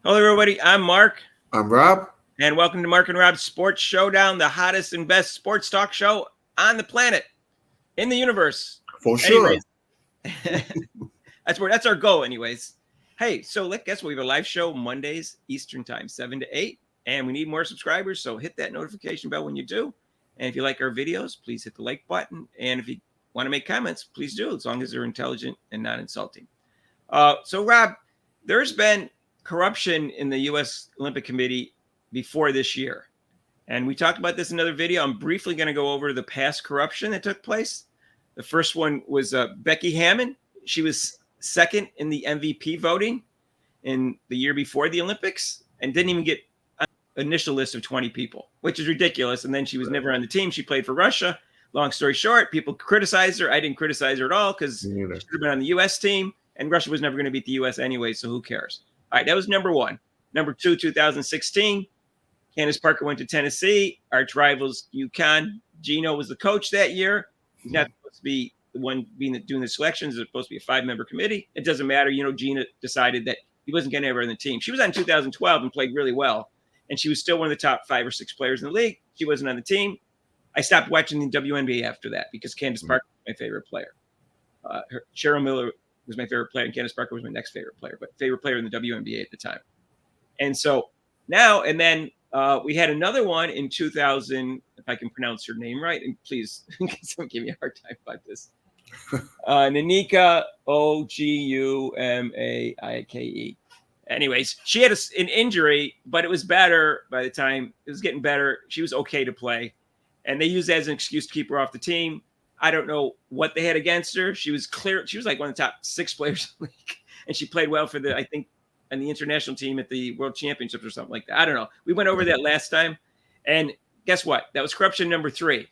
Hello, everybody. I'm Mark, I'm Rob. and welcome to Mark and Rob's Sports Showdown, the hottest and best sports talk show on the planet, in the universe. For Anyways, sure. that's our goal. Anyways, hey, so guess what? We have a live show Mondays Eastern Time, 7 to 8, and we need more subscribers. So hit that notification bell when you do. And if you like our videos, please hit the like button. And if you want to make comments, please do, as long as they're intelligent and not insulting. So Rob, there's been corruption in the U.S. Olympic Committee before this year. And we talked about this in another video. I'm briefly going to go over the past corruption that took place. The first one was Becky Hammon. She was second in the MVP voting in the year before the Olympics and didn't even get an initial list of 20 people, which is ridiculous. And then she was never on the team. She played for Russia. Long story short, people criticized her. I didn't criticize her at all because she should have been on the U.S. team. And Russia was never going to beat the U.S. anyway, so who cares? All right, that was number one. Number two, 2016, Candace Parker went to Tennessee. Arch rivals UConn. Gino was the coach that year. He's not supposed to be the one doing the selections. It's supposed to be a 5-member committee. It doesn't matter. Gina decided that he wasn't going to have her on the team. She was on 2012 and played really well, and she was still one of the top 5 or 6 players in the league. She wasn't on the team. I stopped watching the WNBA after that because Candace Parker was my favorite player. Cheryl Miller was my favorite player, and Candace Parker was my next favorite player, but favorite player in the WNBA at the time. And so now, and then we had another one in 2000, if I can pronounce her name right, and please don't give me a hard time about this. Nanika Ogumaike. Anyways, she had an injury, but it was better by the time it was getting better. She was okay to play, and they used that as an excuse to keep her off the team. I don't know what they had against her. She was clear. She was like one of the top 6 players in the league, and she played well for I think, on the international team at the World Championships or something like that. I don't know. We went over that last time, and guess what? That was corruption number 3.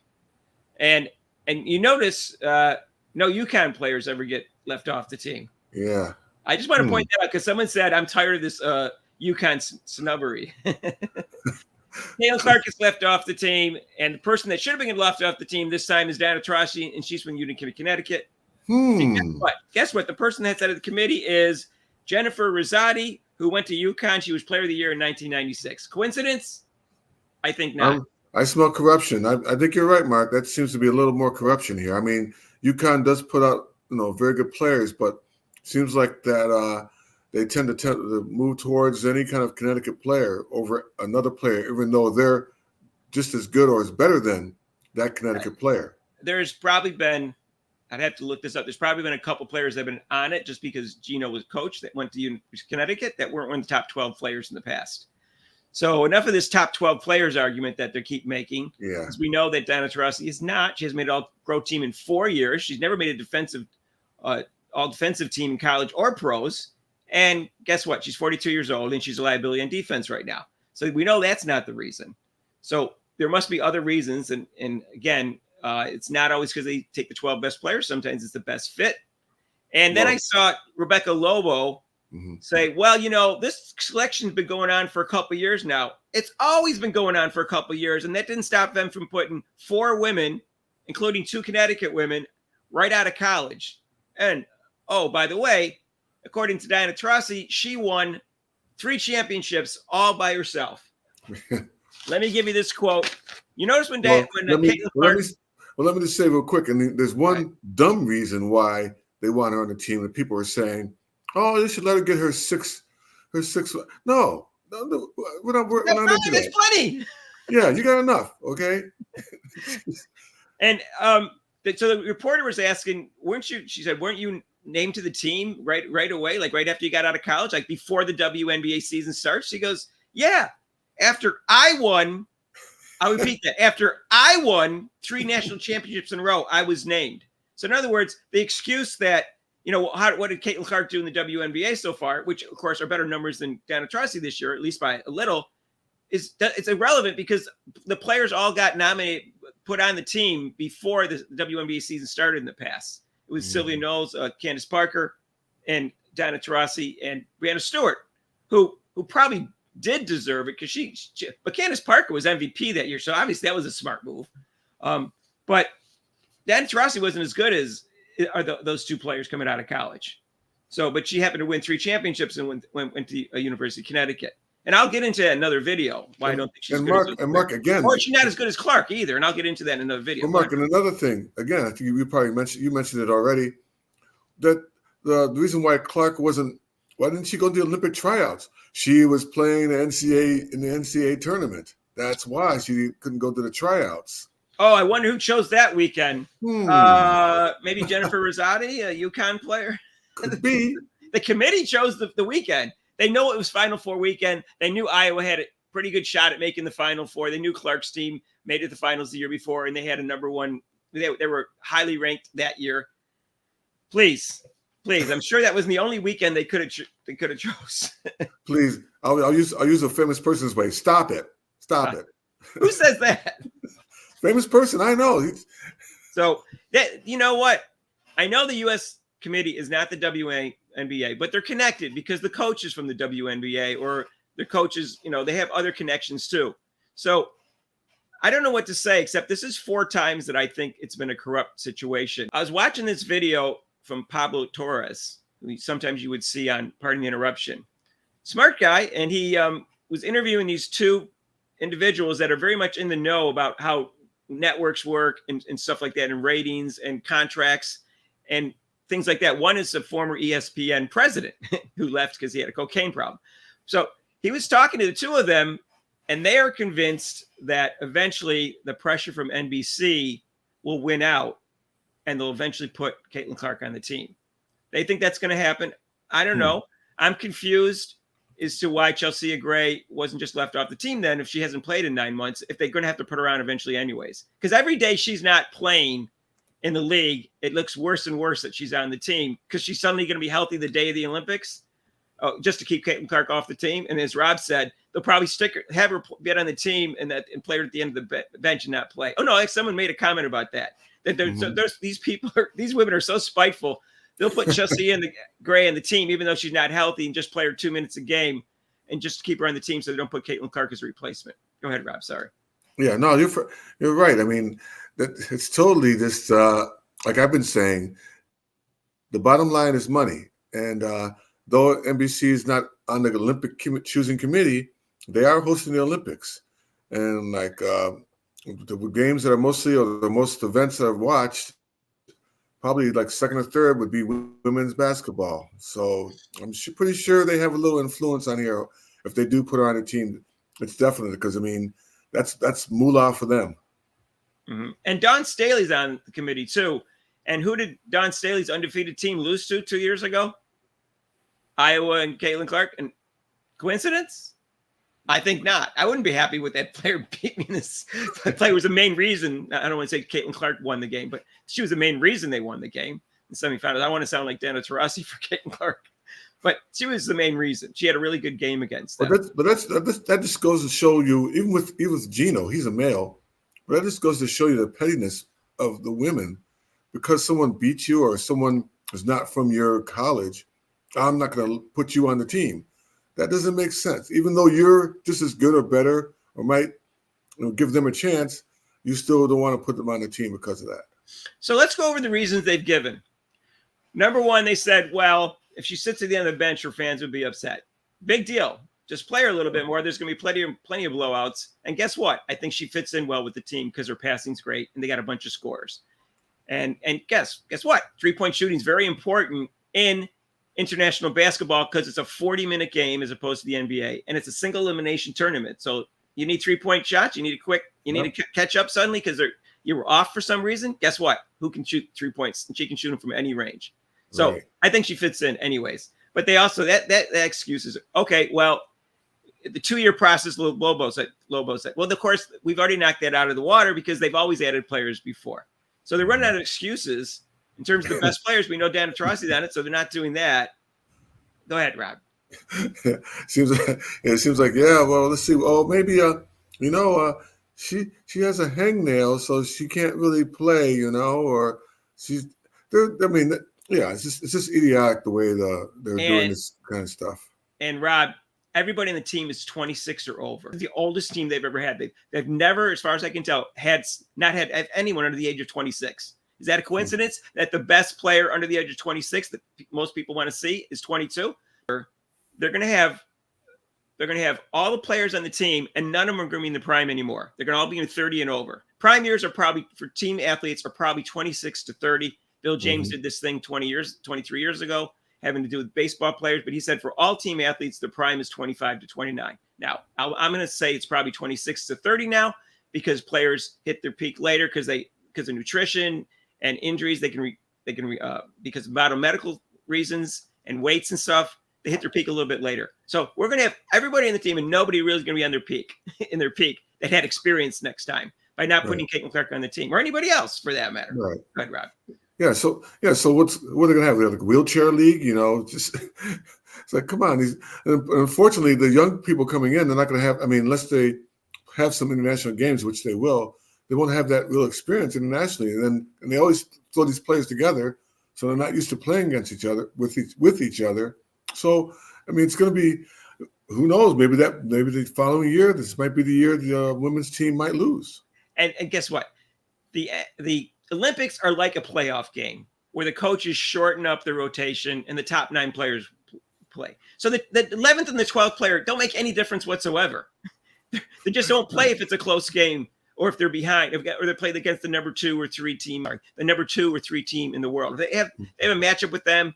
And you notice no UConn players ever get left off the team. Yeah. I just want to point that out because someone said I'm tired of this UConn snubbery. Caitlin Clark is left off the team, and the person that should have been left off the team this time is Diana Taurasi, and she's from Utica, Connecticut. Guess what? The person that's out of the committee is Jennifer Rosati, who went to UConn. She was Player of the Year in 1996. Coincidence? I think not. I smell corruption. I think you're right, Mark. That seems to be a little more corruption here. I mean, UConn does put out very good players, but it seems like that they tend to move towards any kind of Connecticut player over another player, even though they're just as good or as better than that Connecticut player. There's probably been, I'd have to look this up. There's probably been a couple players that have been on it just because Gino was coach that went to Connecticut that weren't one of the top 12 players in the past. So enough of this top 12 players argument that they keep making. Yeah. Because we know that Diana Taurasi is not. She has made an all-pro team in 4 years. She's never made a all-defensive team in college or pros. And guess what? She's 42 years old, and she's a liability on defense right now. So we know that's not the reason. So there must be other reasons. And again, it's not always because they take the 12 best players. Sometimes it's the best fit. And then I saw Rebecca Lobo say, well, this selection's been going on for a couple of years now. It's always been going on for a couple of years. And that didn't stop them from putting 4 women, including 2 Connecticut women, right out of college. And, oh, by the way, according to Diana Taurasi, she won 3 championships all by herself. Let me give you this quote. You notice when let me just say real quick, and there's one dumb reason why they want her on the team that people are saying, oh, they should let her get her six. No, we're not into there's that. plenty. Yeah, you got enough, okay? And so the reporter was asking, she said, weren't you named to the team right away, like right after you got out of college, like before the WNBA season starts? She goes, yeah, after I won, I'll repeat that, after I won 3 national championships in a row, I was named. So in other words, the excuse that, what did Caitlin Clark do in the WNBA so far, which of course are better numbers than Diana Taurasi this year, at least by a little, it's irrelevant because the players all got nominated, put on the team before the WNBA season started in the past. It was Sylvia Knowles, Candace Parker, and Diana Taurasi, and Breanna Stewart, who probably did deserve it because but Candace Parker was MVP that year, so obviously that was a smart move. But Diana Taurasi wasn't as good as are those 2 players coming out of college. So, but she happened to win 3 championships and went to University of Connecticut. And I'll get into that in another video. Why I don't think she's good. Mark, again, or she's not as good as Clark either. And I'll get into that in another video. Well, Mark, and another thing, again, I think you probably mentioned it already, that the reason why Clark why didn't she go to the Olympic tryouts? She was playing the NCAA tournament. That's why she couldn't go to the tryouts. Oh, I wonder who chose that weekend. Maybe Jennifer Rosati, a UConn player. Could be. The committee chose the weekend. They know it was Final Four weekend. They knew Iowa had a pretty good shot at making the Final Four. They knew Clark's team made it to the finals the year before, and they had a number one. They were highly ranked that year. Please, I'm sure that wasn't the only weekend they could have chose. Please, I'll use a famous person's way. Stop it. Who says that? Famous person, I know. So that, you know what? I know the U.S. committee is not the WNBA, but they're connected because the coach is from the WNBA, or their coaches, they have other connections too. So I don't know what to say, except this is 4 times that I think it's been a corrupt situation. I was watching this video from Pablo Torres, who sometimes you would see on Pardon the Interruption. Smart guy, and he was interviewing these 2 individuals that are very much in the know about how networks work and stuff like that, and ratings and contracts and things like that. One is a former ESPN president who left because he had a cocaine problem. So he was talking to the 2 of them, and they are convinced that eventually the pressure from NBC will win out, and they'll eventually put Caitlin Clark on the team. They think that's going to happen. I don't know. I'm confused as to why Chelsea Gray wasn't just left off the team then, if she hasn't played in 9 months, if they're going to have to put her on eventually anyways. Because every day she's not playing in the league, it looks worse and worse that she's on the team, because she's suddenly going to be healthy the day of the Olympics, just to keep Caitlin Clark off the team. And as Rob said, they'll probably have her get on the team and play her at the end of the bench and not play. Oh no, like someone made a comment about that. That these women are so spiteful. They'll put Chelsea Gray in the team, even though she's not healthy, and just play her 2 minutes a game, and just keep her on the team so they don't put Caitlin Clark as a replacement. Go ahead, Rob. Sorry. Yeah, no, you're right. I mean, it's totally this. Like I've been saying, the bottom line is money, and though NBC is not on the Olympic choosing committee, they are hosting the Olympics, and like the games that are mostly, or the most events that I've watched, probably like second or third would be women's basketball. So I'm pretty sure they have a little influence on here. If they do put her on the team, it's definitely because, I mean, that's moolah for them. Mm-hmm. And Dawn Staley's on the committee too. And who did Dawn Staley's undefeated team lose to 2 years ago? Iowa and Caitlin Clark. And coincidence? I think not. I wouldn't be happy with that player beat me. This player was the main reason. I don't want to say Caitlin Clark won the game, but she was the main reason they won the game in semifinals. I don't want to sound like Dana Taurasi for Caitlin Clark, but she was the main reason. She had a really good game against them. That just goes to show you, even with Gino, he's a male, but that just goes to show you the pettiness of the women. Because someone beat you or someone is not from your college, I'm not going to put you on the team. That doesn't make sense. Even though you're just as good or better, or might give them a chance, you still don't want to put them on the team because of that. So let's go over the reasons they've given. Number one, they said, well, if she sits at the end of the bench, her fans would be upset. Big deal. Just play her a little bit more. There's going to be plenty of blowouts. And guess what? I think she fits in well with the team because her passing's great and they got a bunch of scores. And guess what? 3-point shooting is very important in international basketball because it's a 40-minute game as opposed to the NBA, and it's a single elimination tournament. So you need 3-point shots. You need to catch up suddenly because you were off for some reason. Guess what? Who can shoot 3 points? And she can shoot them from any range. So right. I think she fits in anyways. But they also that excuse is okay. Well, the 2-year process, Lobo said. Well, of course, we've already knocked that out of the water because they've always added players before. So they're running out of excuses in terms of the best players. We know Dana Taurasi's on it, so they're not doing that. Go ahead, Rob. It seems like yeah. Well, let's see. Oh, maybe she has a hangnail, so she can't really play. Or she's. I mean, yeah. It's just idiotic the way they're doing this kind of stuff. And Rob, everybody on the team is 26 or over. The oldest team they've ever had. They've never, as far as I can tell, not had anyone under the age of 26. Is that a coincidence that the best player under the age of 26 that most people want to see is 22? Or they're going to have all the players on the team, and none of them are going to be in the prime anymore. They're going to all be in 30 and over. Prime years are probably for team athletes are probably 26 to 30. Bill James did this thing 23 years ago, having to do with baseball players. But he said for all team athletes, the prime is 25 to 29. Now, I'm going to say it's probably 26 to 30 now because players hit their peak later because of nutrition and injuries. They can because of biomedical reasons and weights and stuff. They hit their peak a little bit later. So we're going to have everybody in the team and nobody really is going to be on their peak that had experience next time by not putting Caitlin Clark on the team or anybody else for that matter. Right. Go ahead, Rob. Yeah. So what are they going to have? Like a wheelchair league, just it's like, come on. Unfortunately, the young people coming in, they're not going to have, unless they have some international games, which they will, they won't have that real experience internationally. And they always throw these players together. So they're not used to playing against each other with each other. So, it's going to be, who knows, maybe the following year, this might be the year the women's team might lose. And guess what? The Olympics are like a playoff game where the coaches shorten up the rotation and the top 9 players play. So the 11th and the 12th player don't make any difference whatsoever. They just don't play if it's a close game or if they're behind, or they played against the number 2 or 3 team, or the number 2 or 3 team in the world. If they have a matchup with them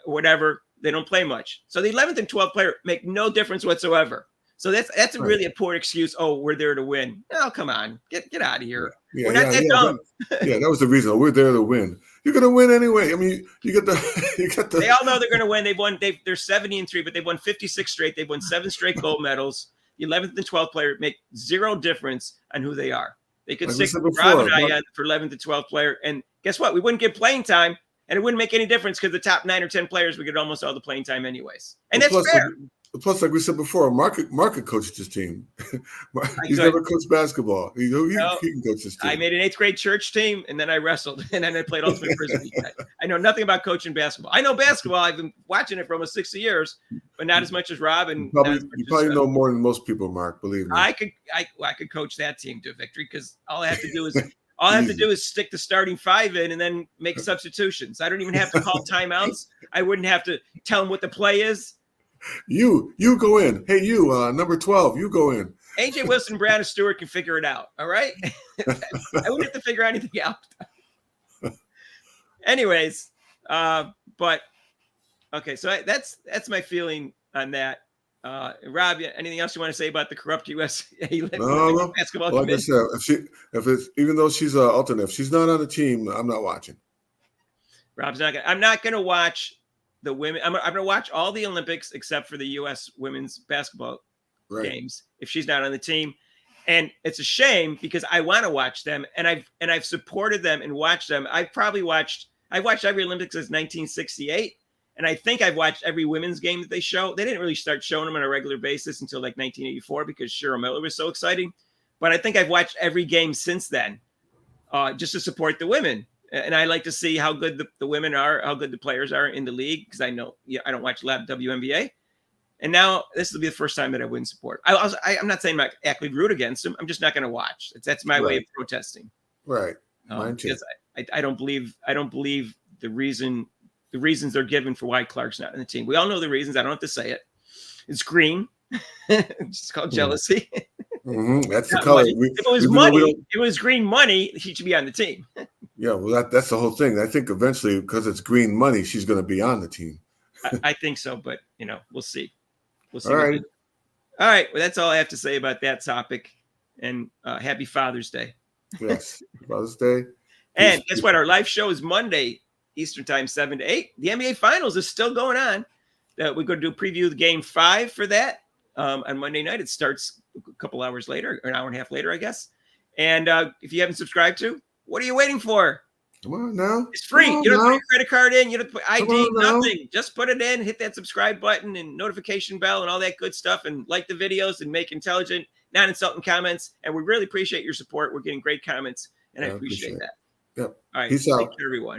or whatever, they don't play much. So the 11th and 12th player make no difference whatsoever. So that's really a poor excuse. Oh, we're there to win. Oh, come on. Get out of here. Yeah, we're not that dumb. That was the reason. We're there to win. You're going to win anyway. You got the. They all know they're going to win. They're 70-3, but they've won 56 straight. They've won 7 straight gold medals. The 11th and 12th player make zero difference on who they are. They could stick Rob and I for 11th and 12th player. And guess what? We wouldn't get playing time. And it wouldn't make any difference because the top 9 or 10 players would get almost all the playing time anyways. And that's fair. Plus, like we said before, Mark coached his team. He's never coached basketball. He can coach his team. I made an 8th grade church team, and then I wrestled, and then I played Ultimate Frisbee. I know nothing about coaching basketball. I know basketball. I've been watching it for almost 60 years, but not as much as Rob. And you probably know more than most people, Mark. Believe me. I could coach that team to victory because all I have to do is stick the starting 5 in and then make substitutions. I don't even have to call timeouts. I wouldn't have to tell them what the play is. You go in. Hey, you number 12, you go in. AJ Wilson, Brandon Stewart can figure it out. All right. I wouldn't have to figure anything out. Anyways, but okay, so that's my feeling on that. Rob, anything else you want to say about the corrupt U.S. basketball like committee? I said, even though she's an alternate, if she's not on the team, I'm not watching. Rob's not gonna. I'm not going to watch the women. I'm going to watch all the Olympics except for the U.S. women's basketball games if she's not on the team. And it's a shame because I want to watch them, and I've supported them and watched them. I've watched every Olympics since 1968. And I think I've watched every women's game that they show. They didn't really start showing them on a regular basis until like 1984 because Cheryl Miller was so exciting. But I think I've watched every game since then just to support the women. And I like to see how good the women are, how good the players are in the league because I know I don't watch a lot of WNBA. And now this will be the first time that I wouldn't support. I'm not saying I'm actually root against them. I'm just not going to watch. That's my way of protesting. Right. Mine too. Because I don't believe the reasons they're given for why Clark's not on the team. We all know the reasons. I don't have to say it. It's green. It's called jealousy. Mm-hmm. That's the color. If it was money, if it was green money, he should be on the team. Yeah, well, that's the whole thing. I think eventually, because it's green money, she's going to be on the team. I think so, but we'll see. We'll see. All right. All right. Well, that's all I have to say about that topic. And happy Father's Day. Yes, Father's Day. And guess what? Our live show is Monday, Eastern Time, 7 to 8. The NBA Finals is still going on. We're going to do a preview of Game 5 for that on Monday night. It starts a couple hours later, or an hour and a half later, I guess. And if you haven't subscribed to, what are you waiting for? Come on now. It's free. You don't put your credit card in. You don't put ID, nothing. Just put it in, hit that subscribe button and notification bell and all that good stuff, and like the videos and make intelligent, non-insulting comments. And we really appreciate your support. We're getting great comments, and I appreciate that. Yep. All right. Peace out. Take care, everyone.